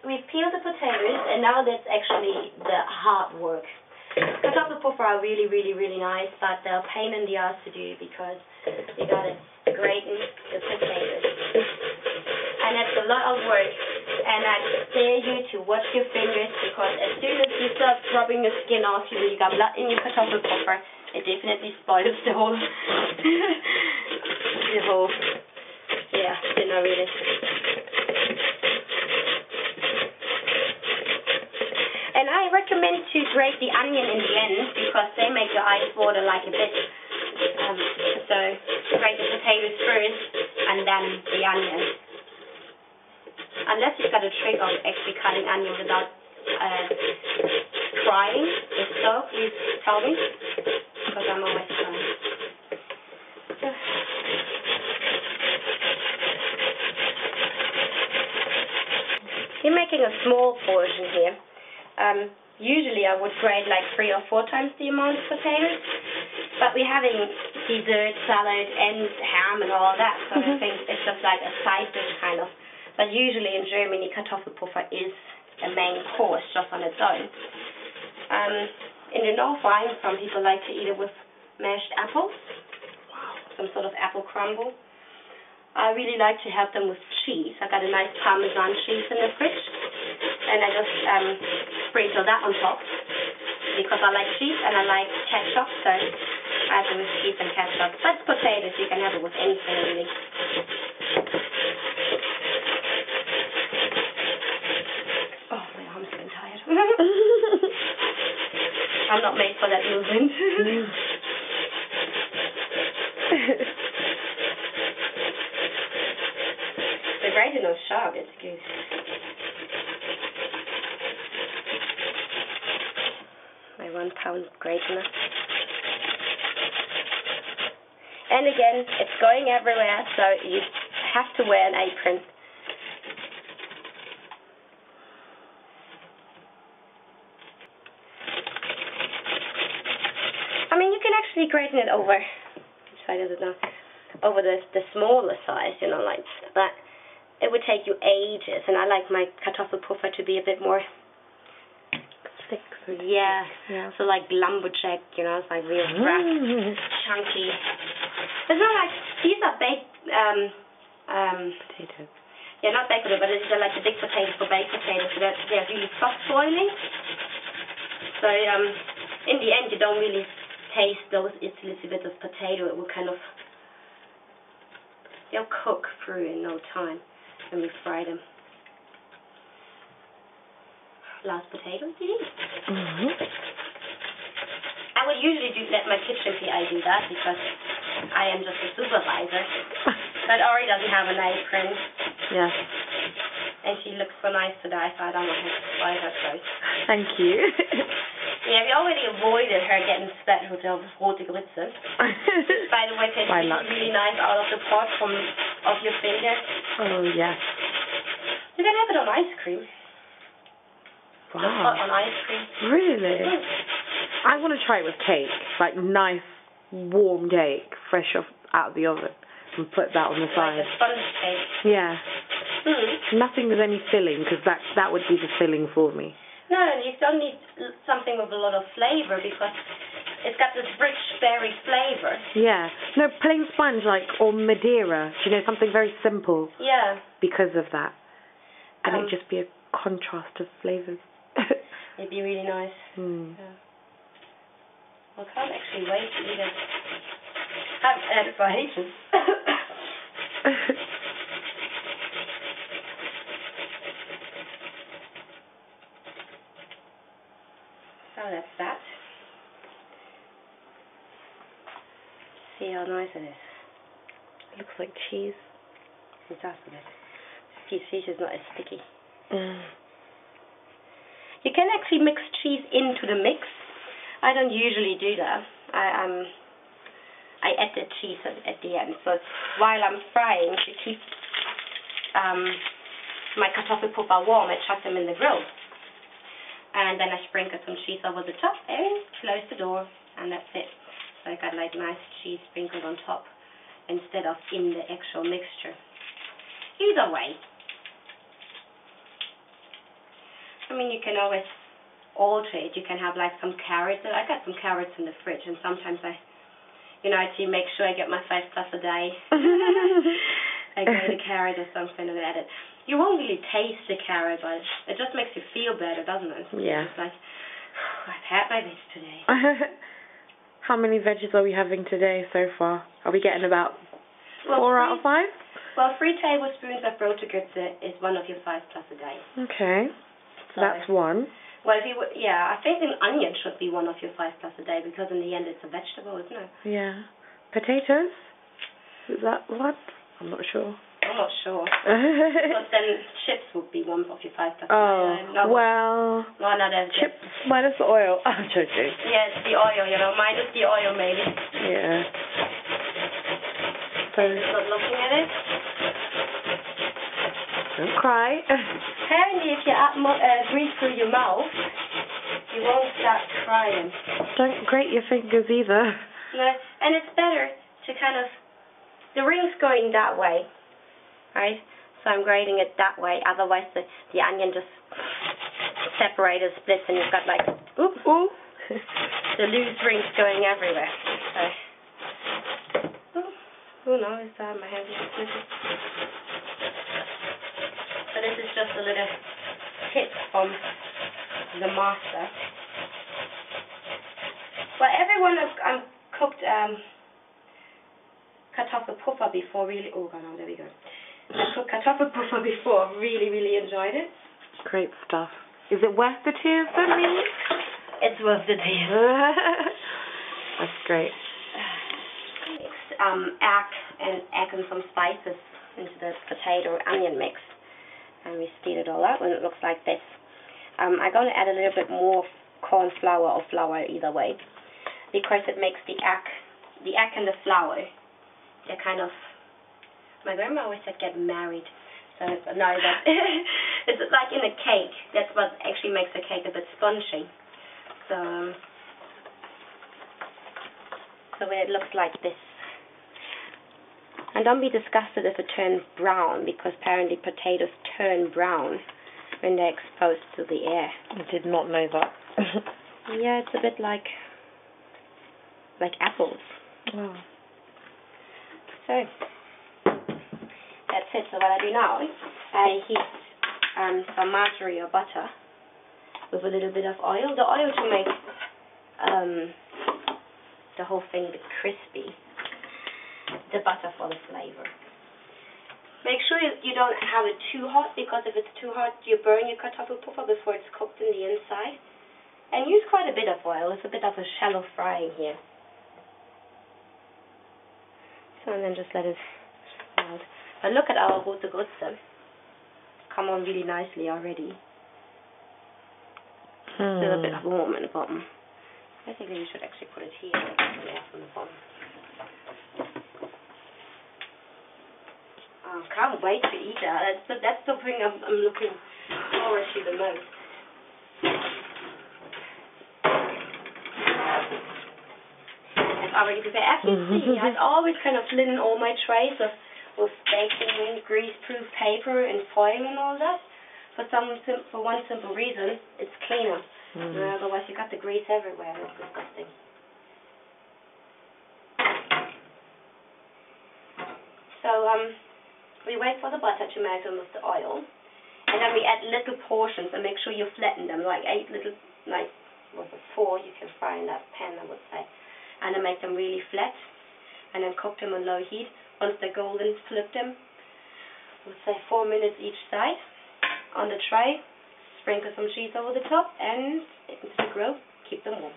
we've peeled the potatoes, and now that's actually the hard work. Kartoffelpuffer are really, really, really nice, but they're a pain in the ass to do because you gotta grate the potatoes. And that's a lot of work. And I dare you to watch your fingers, because as soon as you start rubbing the skin off, you got blood in your Kartoffelpuffer. It definitely spoils the whole, dinner really. And I recommend to grate the onion in the end, because they make your eyes water like a bit. So grate the potatoes first, and then the onion. Unless you've got a trick of actually cutting onion without frying. If so, please tell me, because I'm always trying. You're making a small portion here. Usually I would grate like 3 or 4 times the amount of potatoes, but we're having dessert, salad, and ham and all that, so I think it's just like a side dish kind of. But usually in Germany, Kartoffelpuffer is a main course just on its own. In the north where I'm from, people like to eat it with mashed apples, some sort of apple crumble. I really like to have them with cheese. I got a nice Parmesan cheese in the fridge, and I just sprinkle that on top, because I like cheese and I like ketchup, so I have it with cheese and ketchup. But potatoes, you can have it with anything really. I'm not made for that movement. The grating was sharp, it's good. My 1 pound grater. And again, it's going everywhere, so you have to wear an apron. I mean, you can actually grate it over, which side is it now? Over the smaller size, you know, like, but it would take you ages, and I like my Kartoffelpuffer to be a bit more thick. Yeah. So like lumberjack, you know, it's like real rough, chunky. It's not like, these are baked, potatoes. Yeah, not baked potatoes, but these are like the big potatoes for baked potatoes, so they're really soft boiling. So, in the end, you don't really taste those little bits of potato. It will kind of, they'll cook through in no time when we fry them. Last potatoes, did you? I would usually let my kitchen PI do that, because I am just a supervisor. But Ori doesn't have an apron. Yeah. And she looks so nice today, so I don't want her to spoil her clothes. Thank you. Yeah, we already avoided her getting spat with the rote Grütze. By the way, tastes really nice out of the pot of your finger. Oh, yeah. You can have it on ice cream. Wow. Just hot on ice cream. Really? I want to try it with cake. Like nice, warm cake, fresh out of the oven. And put that on the side. Like a sponge cake. Yeah. Nothing with any filling, because that would be the filling for me. No, you don't need something with a lot of flavour, because it's got this rich berry flavour. Yeah. No, plain sponge, like, or Madeira. You know, something very simple. Yeah. Because of that. And it'd just be a contrast of flavours. It'd be really nice. Yeah. I can't actually wait to eat it. I'm excited. So that's that. See how nice it is. It looks like cheese. It does, isn't it? Cheese is not as sticky. You can actually mix cheese into the mix. I don't usually do that. I add the cheese at the end. So while I'm frying, to keep my Kartoffelpuffer warm, I chuck them in the grill. And then I sprinkle some cheese over the top and close the door, and that's it. So I got like nice cheese sprinkled on top instead of in the actual mixture. Either way. I mean, you can always alter it. You can have like some carrots. I got some carrots in the fridge, and sometimes I, to make sure I get my 5+ a day, I grate a carrot or something and add it. You won't really taste the carrot, but it just makes you feel better, doesn't it? Yeah. It's like, I've had my veg today. How many veggies are we having today so far? Are we getting about 4 out of 5? Well, 3 tablespoons of Brotagrütze is one of your 5+ a day. Okay. So that's one. Well, I think an onion should be one of your 5+ a day, because in the end it's a vegetable, isn't it? Yeah. Potatoes? Is that what? I'm not sure. I'm not sure. But then chips would be one of your 5+ a day. Oh, well. No, not as chips minus the oil. I'm joking. Yeah, it's the oil, minus the oil maybe. Yeah. So. Not looking at it. Don't cry. Apparently, if you breathe through your mouth, you won't start crying. Don't grate your fingers either. No, and it's better to the ring's going that way, right? So I'm grating it that way. Otherwise, the onion just separates, splits, and you've got like, the loose rings going everywhere. So, no, it's my hand is splitting. So this is just a little tip from the master. Well, everyone I've cooked Kartoffelpuffer before really. Oh God, no, there we go. I cooked Kartoffelpuffer before. Really, really enjoyed it. Great stuff. Is it worth the tears then, maybe? It's worth the tears. That's great. Mixed egg and some spices into the potato onion mix. And we steam it all up when it looks like this. I'm going to add a little bit more corn flour or flour either way, because it makes the egg and the flour, they're my grandma always said get married. So no, it's like in a cake. That's what actually makes the cake a bit spongy. So it looks like this. And don't be disgusted if it turns brown, because apparently potatoes turn brown when they're exposed to the air. I did not know that. Yeah, it's a bit like apples. Oh. So that's it. So what I do now, I heat some margarine or butter with a little bit of oil. The oil to make the whole thing a bit crispy. The butter for the flavor. Make sure you don't have it too hot, because if it's too hot, you burn your Kartoffelpuffer before it's cooked in the inside. And use quite a bit of oil. It's a bit of a shallow frying here. So, and then just let it melt. But look at our Brotagrütze. Come on really nicely already. Still a bit warm in the bottom. I think you should actually put it here, on the bottom. I can't wait to eat that. That's the thing I'm looking forward to the most. I've already prepared. As you see, I've always linen all my trays with baking grease-proof paper and foil and all that. For one simple reason, it's cleaner. Otherwise, you got the grease everywhere. That's disgusting. So we wait for the butter to melt in with the oil, and then we add little portions and make sure you flatten them, like 8 little, with a 4 you can fry in that pan, I would say, and then make them really flat, and then cook them on low heat. Once they're golden, flip them. I would say 4 minutes each side on the tray. Sprinkle some cheese over the top and into the grill. Keep them warm.